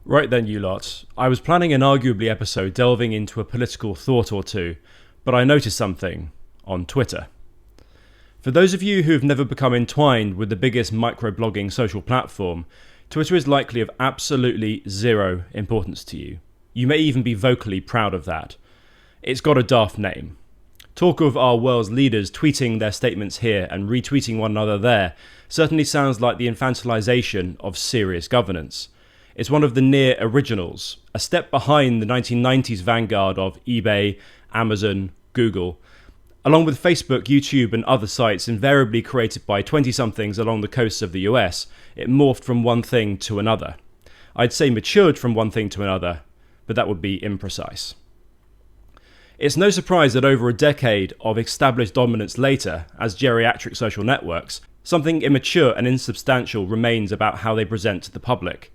Right then, you lot. I was planning an arguably episode delving into a political thought or two, but I noticed something on Twitter. For those of you who have never become entwined with the biggest microblogging social platform, Twitter is likely of absolutely zero importance to you. You may even be vocally proud of that. It's got a daft name. Talk of our world's leaders tweeting their statements here and retweeting one another there certainly sounds like the infantilization of serious governance. It's one of the near originals, a step behind the 1990s vanguard of eBay, Amazon, Google, along with Facebook, YouTube and other sites invariably created by 20-somethings along the coasts of the US. It morphed from one thing to another. I'd say matured from one thing to another, but that would be imprecise. It's no surprise that over a decade of established dominance later, as geriatric social networks, something immature and insubstantial remains about how they present to the public.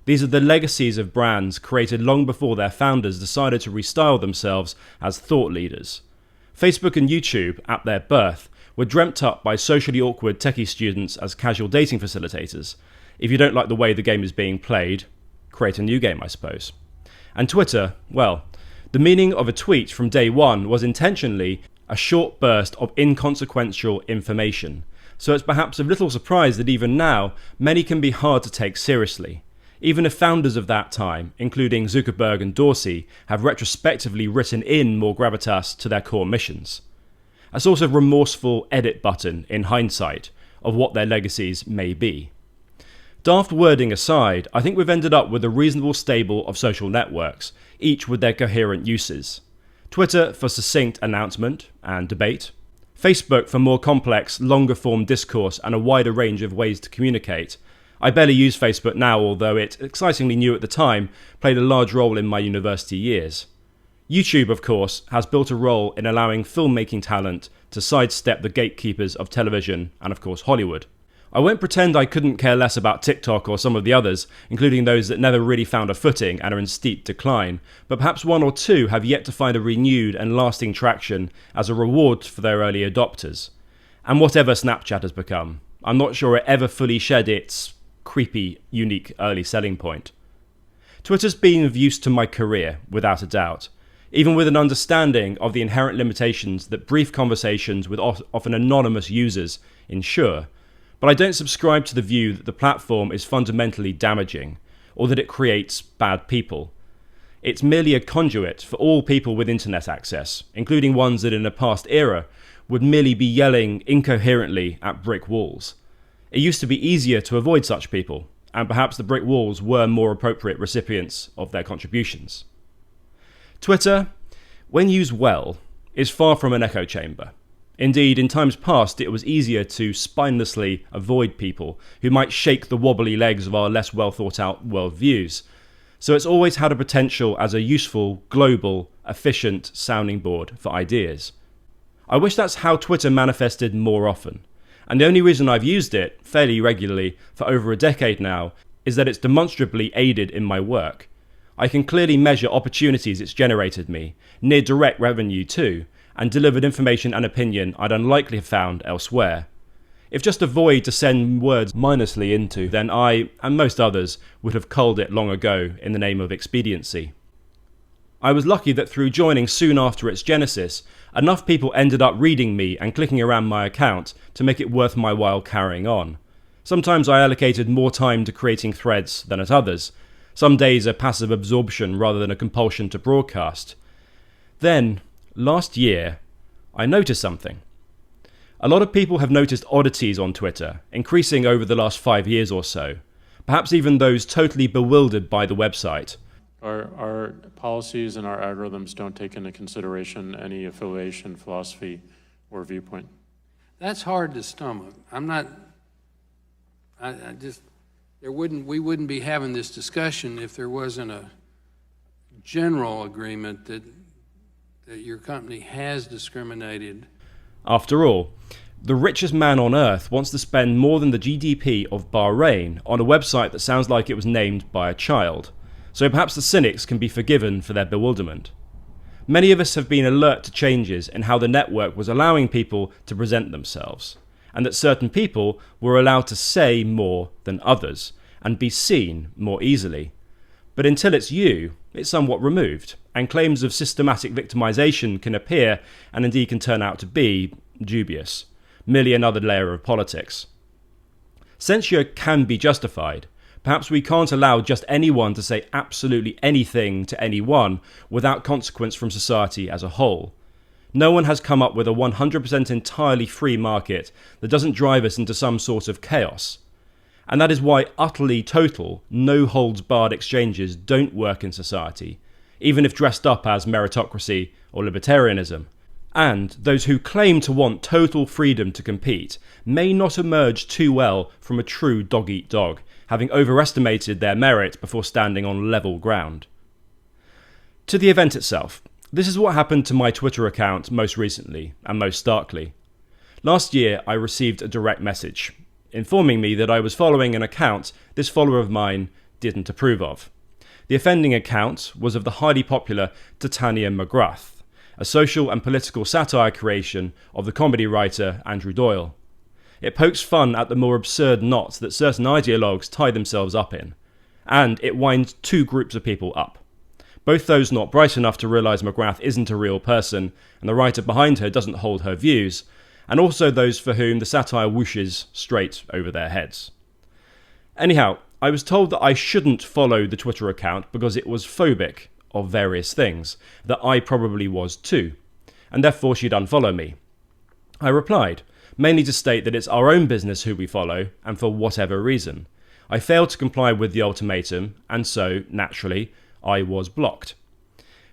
These are the legacies of brands created long before their founders decided to restyle themselves as thought leaders. Facebook and YouTube, at their birth, were dreamt up by socially awkward techie students as casual dating facilitators. If you don't like the way the game is being played, create a new game, I suppose. And Twitter, well, the meaning of a tweet from day one was intentionally a short burst of inconsequential information. So it's perhaps of little surprise that even now, many can be hard to take seriously. Even if founders of that time, including Zuckerberg and Dorsey, have retrospectively written in more gravitas to their core missions. A sort of remorseful edit button, in hindsight, of what their legacies may be. Daft wording aside, I think we've ended up with a reasonable stable of social networks, each with their coherent uses. Twitter for succinct announcement and debate. Facebook for more complex, longer-form discourse and a wider range of ways to communicate. I barely use Facebook now, although it, excitingly new at the time, played a large role in my university years. YouTube, of course, has built a role in allowing filmmaking talent to sidestep the gatekeepers of television and, of course, Hollywood. I won't pretend I couldn't care less about TikTok or some of the others, including those that never really found a footing and are in steep decline, but perhaps one or two have yet to find a renewed and lasting traction as a reward for their early adopters. And whatever Snapchat has become, I'm not sure it ever fully shed its creepy, unique early selling point. Twitter's been of use to my career, without a doubt, even with an understanding of the inherent limitations that brief conversations with often anonymous users ensure, but I don't subscribe to the view that the platform is fundamentally damaging, or that it creates bad people. It's merely a conduit for all people with internet access, including ones that in a past era would merely be yelling incoherently at brick walls. It used to be easier to avoid such people, and perhaps the brick walls were more appropriate recipients of their contributions. Twitter, when used well, is far from an echo chamber. Indeed, in times past, it was easier to spinelessly avoid people who might shake the wobbly legs of our less well-thought-out worldviews. So it's always had a potential as a useful, global, efficient sounding board for ideas. I wish that's how Twitter manifested more often. And the only reason I've used it, fairly regularly, for over a decade now, is that it's demonstrably aided in my work. I can clearly measure opportunities it's generated me, near direct revenue too, and delivered information and opinion I'd unlikely have found elsewhere. If just a void to send words mindlessly into, then I, and most others, would have culled it long ago in the name of expediency. I was lucky that through joining soon after its genesis, enough people ended up reading me and clicking around my account to make it worth my while carrying on. Sometimes I allocated more time to creating threads than at others. Some days a passive absorption rather than a compulsion to broadcast. Then, last year, I noticed something. A lot of people have noticed oddities on Twitter, increasing over the last 5 years or so. Perhaps even those totally bewildered by the website. Our policies and our algorithms don't take into consideration any affiliation, philosophy, or viewpoint. That's hard to stomach. We wouldn't be having this discussion if there wasn't a general agreement that your company has discriminated. After all, the richest man on earth wants to spend more than the GDP of Bahrain on a website that sounds like it was named by a child. So perhaps the cynics can be forgiven for their bewilderment. Many of us have been alert to changes in how the network was allowing people to present themselves, and that certain people were allowed to say more than others, and be seen more easily. But until it's you, it's somewhat removed, and claims of systematic victimization can appear, and indeed can turn out to be, dubious. Merely another layer of politics. Censure can be justified. Perhaps we can't allow just anyone to say absolutely anything to anyone without consequence from society as a whole. No one has come up with a 100% entirely free market that doesn't drive us into some sort of chaos. And that is why utterly total, no-holds-barred exchanges don't work in society, even if dressed up as meritocracy or libertarianism. And those who claim to want total freedom to compete may not emerge too well from a true dog-eat-dog, having overestimated their merit before standing on level ground. To the event itself, this is what happened to my Twitter account most recently, and most starkly. Last year, I received a direct message, informing me that I was following an account this follower of mine didn't approve of. The offending account was of the highly popular Titania McGrath, a social and political satire creation of the comedy writer Andrew Doyle. It pokes fun at the more absurd knots that certain ideologues tie themselves up in, and it winds two groups of people up. Both those not bright enough to realise McGrath isn't a real person and the writer behind her doesn't hold her views, and also those for whom the satire whooshes straight over their heads. Anyhow, I was told that I shouldn't follow the Twitter account because it was phobic of various things, that I probably was too, and therefore she'd unfollow me. I replied, mainly to state that it's our own business who we follow, and for whatever reason. I failed to comply with the ultimatum, and so, naturally, I was blocked.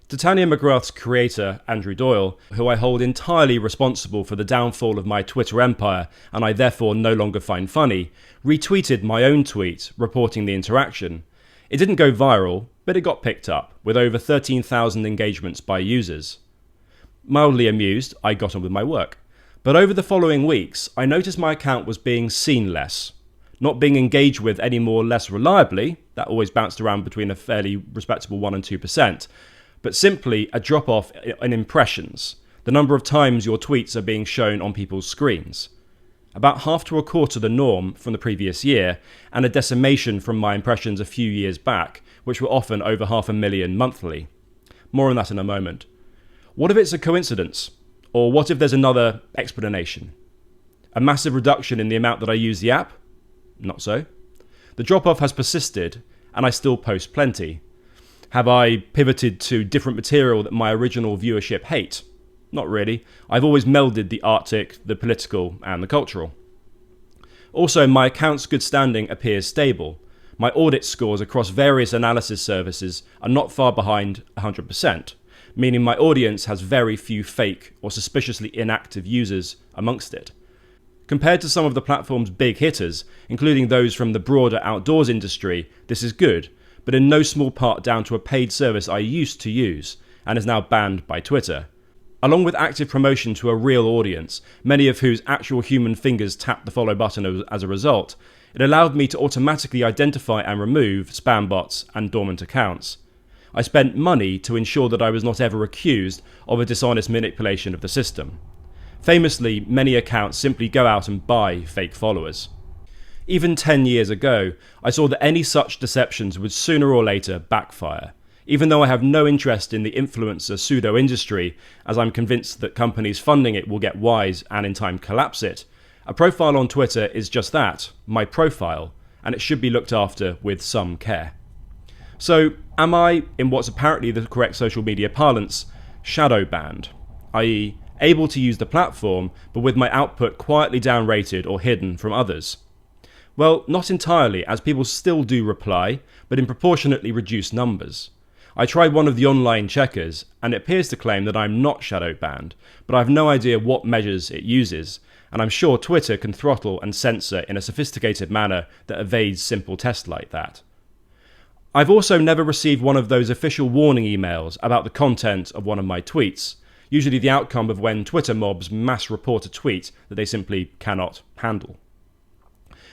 Titania McGrath's creator, Andrew Doyle, who I hold entirely responsible for the downfall of my Twitter empire, and I therefore no longer find funny, retweeted my own tweet reporting the interaction. It didn't go viral, but it got picked up, with over 13,000 engagements by users. Mildly amused, I got on with my work. But over the following weeks, I noticed my account was being seen less, not being engaged with any more less reliably, that always bounced around between a fairly respectable 1% and 2%, but simply a drop-off in impressions, the number of times your tweets are being shown on people's screens. About half to a quarter the norm from the previous year, and a decimation from my impressions a few years back, which were often over 500,000 monthly. More on that in a moment. What if it's a coincidence? Or what if there's another explanation? A massive reduction in the amount that I use the app? Not so. The drop-off has persisted, and I still post plenty. Have I pivoted to different material that my original viewership hate? Not really. I've always melded the Arctic, the political, and the cultural. Also, my account's good standing appears stable. My audit scores across various analysis services are not far behind 100%, meaning my audience has very few fake or suspiciously inactive users amongst it. Compared to some of the platform's big hitters, including those from the broader outdoors industry, this is good, but in no small part down to a paid service I used to use, and is now banned by Twitter. Along with active promotion to a real audience, many of whose actual human fingers tapped the follow button as a result, it allowed me to automatically identify and remove spam bots and dormant accounts. I spent money to ensure that I was not ever accused of a dishonest manipulation of the system. Famously, many accounts simply go out and buy fake followers. Even 10 years ago, I saw that any such deceptions would sooner or later backfire. Even though I have no interest in the influencer pseudo-industry, as I'm convinced that companies funding it will get wise and in time collapse it, a profile on Twitter is just that, my profile, and it should be looked after with some care. So, am I, in what's apparently the correct social media parlance, shadowbanned, i.e., able to use the platform, but with my output quietly downrated or hidden from others? Well, not entirely, as people still do reply, but in proportionately reduced numbers. I tried one of the online checkers, and it appears to claim that I'm not shadow banned, but I have no idea what measures it uses, and I'm sure Twitter can throttle and censor in a sophisticated manner that evades simple tests like that. I've also never received one of those official warning emails about the content of one of my tweets, usually the outcome of when Twitter mobs mass report a tweet that they simply cannot handle.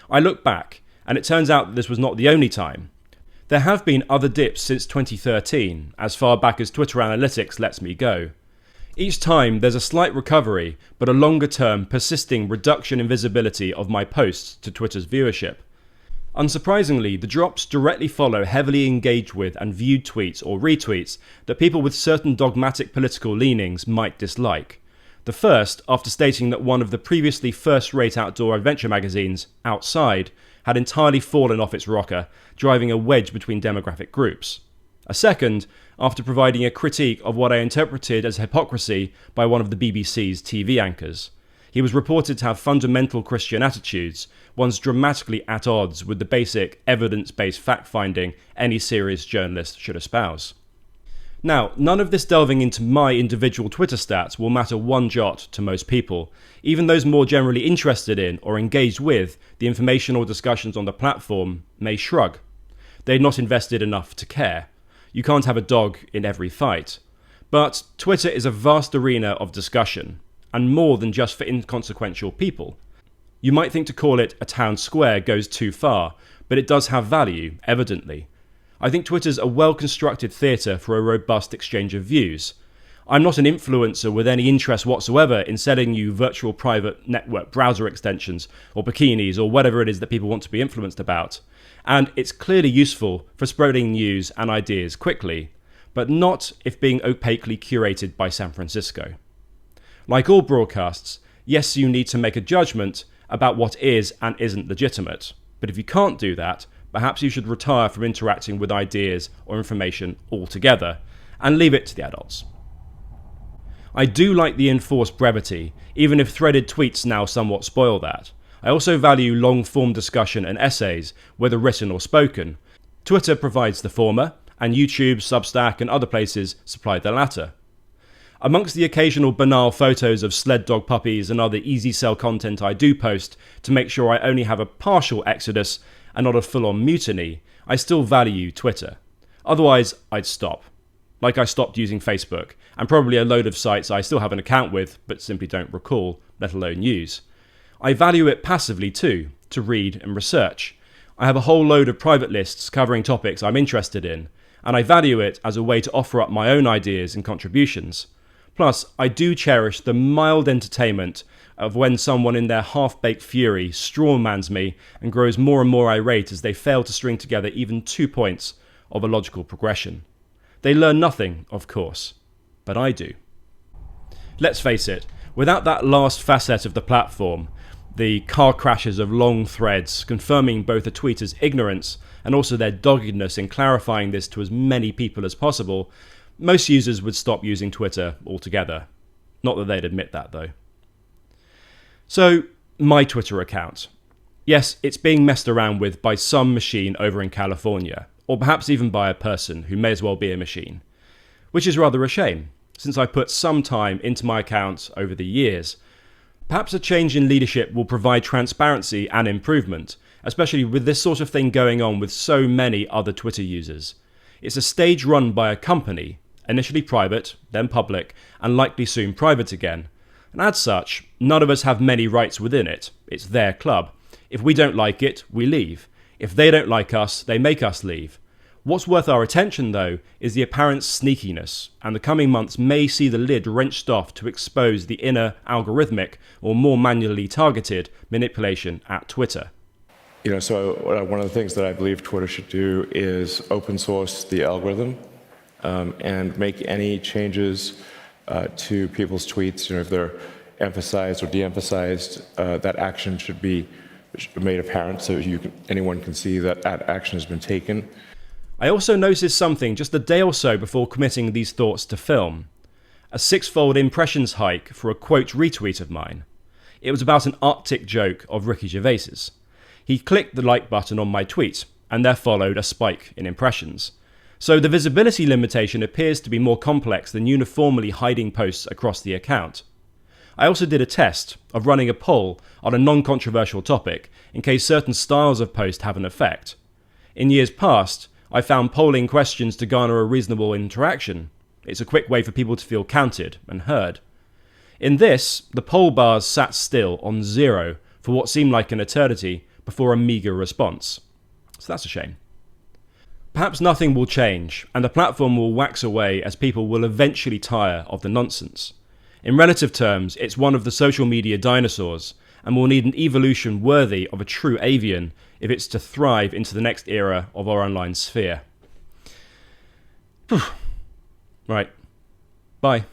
I look back, and it turns out that this was not the only time. There have been other dips since 2013, as far back as Twitter Analytics lets me go. Each time there's a slight recovery, but a longer term, persisting reduction in visibility of my posts to Twitter's viewership. Unsurprisingly, the drops directly follow heavily engaged with and viewed tweets or retweets that people with certain dogmatic political leanings might dislike. The first, after stating that one of the previously first-rate outdoor adventure magazines, Outside, had entirely fallen off its rocker, driving a wedge between demographic groups. A second, after providing a critique of what I interpreted as hypocrisy by one of the BBC's TV anchors. He was reported to have fundamental Christian attitudes, ones dramatically at odds with the basic evidence-based fact-finding any serious journalist should espouse. Now, none of this delving into my individual Twitter stats will matter one jot to most people, even those more generally interested in or engaged with the information or discussions on the platform may shrug. They're not invested enough to care. You can't have a dog in every fight. But Twitter is a vast arena of discussion, and more than just for inconsequential people. You might think to call it a town square goes too far, but it does have value, evidently. I think Twitter's a well-constructed theatre for a robust exchange of views. I'm not an influencer with any interest whatsoever in selling you virtual private network browser extensions or bikinis or whatever it is that people want to be influenced about. And it's clearly useful for spreading news and ideas quickly, but not if being opaquely curated by San Francisco. Like all broadcasts, yes, you need to make a judgment about what is and isn't legitimate. But if you can't do that, perhaps you should retire from interacting with ideas or information altogether and leave it to the adults. I do like the enforced brevity, even if threaded tweets now somewhat spoil that. I also value long-form discussion and essays, whether written or spoken. Twitter provides the former, and YouTube, Substack, and other places supply the latter. Amongst the occasional banal photos of sled dog puppies and other easy sell content I do post to make sure I only have a partial exodus and not a full-on mutiny, I still value Twitter. Otherwise, I'd stop. Like I stopped using Facebook, and probably a load of sites I still have an account with, but simply don't recall, let alone use. I value it passively too, to read and research. I have a whole load of private lists covering topics I'm interested in, and I value it as a way to offer up my own ideas and contributions. Plus, I do cherish the mild entertainment of when someone in their half-baked fury strawmans me and grows more and more irate as they fail to string together even 2 points of a logical progression. They learn nothing, of course, but I do. Let's face it, without that last facet of the platform, the car crashes of long threads confirming both a tweeter's ignorance and also their doggedness in clarifying this to as many people as possible, most users would stop using Twitter altogether. Not that they'd admit that, though. So, my Twitter account. Yes, it's being messed around with by some machine over in California, or perhaps even by a person who may as well be a machine. Which is rather a shame, since I put some time into my account over the years. Perhaps a change in leadership will provide transparency and improvement, especially with this sort of thing going on with so many other Twitter users. It's a stage run by a company, initially private, then public, and likely soon private again. And as such, none of us have many rights within it. It's their club. If we don't like it, we leave. If they don't like us, they make us leave. What's worth our attention, though, is the apparent sneakiness, and the coming months may see the lid wrenched off to expose the inner algorithmic or more manually targeted manipulation at Twitter. So one of the things that I believe Twitter should do is open source the algorithm and make any changes to people's tweets. If they're emphasized or de-emphasized, that action should be made apparent so anyone can see that action has been taken. I also noticed something just a day or so before committing these thoughts to film. A 6-fold impressions hike for a quote retweet of mine. It was about an Arctic joke of Ricky Gervais's. He clicked the like button on my tweet, and there followed a spike in impressions. So the visibility limitation appears to be more complex than uniformly hiding posts across the account. I also did a test of running a poll on a non-controversial topic in case certain styles of post have an effect. In years past, I found polling questions to garner a reasonable interaction. It's a quick way for people to feel counted and heard. In this, the poll bars sat still on 0 for what seemed like an eternity before a meagre response. So that's a shame. Perhaps nothing will change, and the platform will wax away as people will eventually tire of the nonsense. In relative terms, it's one of the social media dinosaurs, and will need an evolution worthy of a true avian if it's to thrive into the next era of our online sphere. Right. Bye.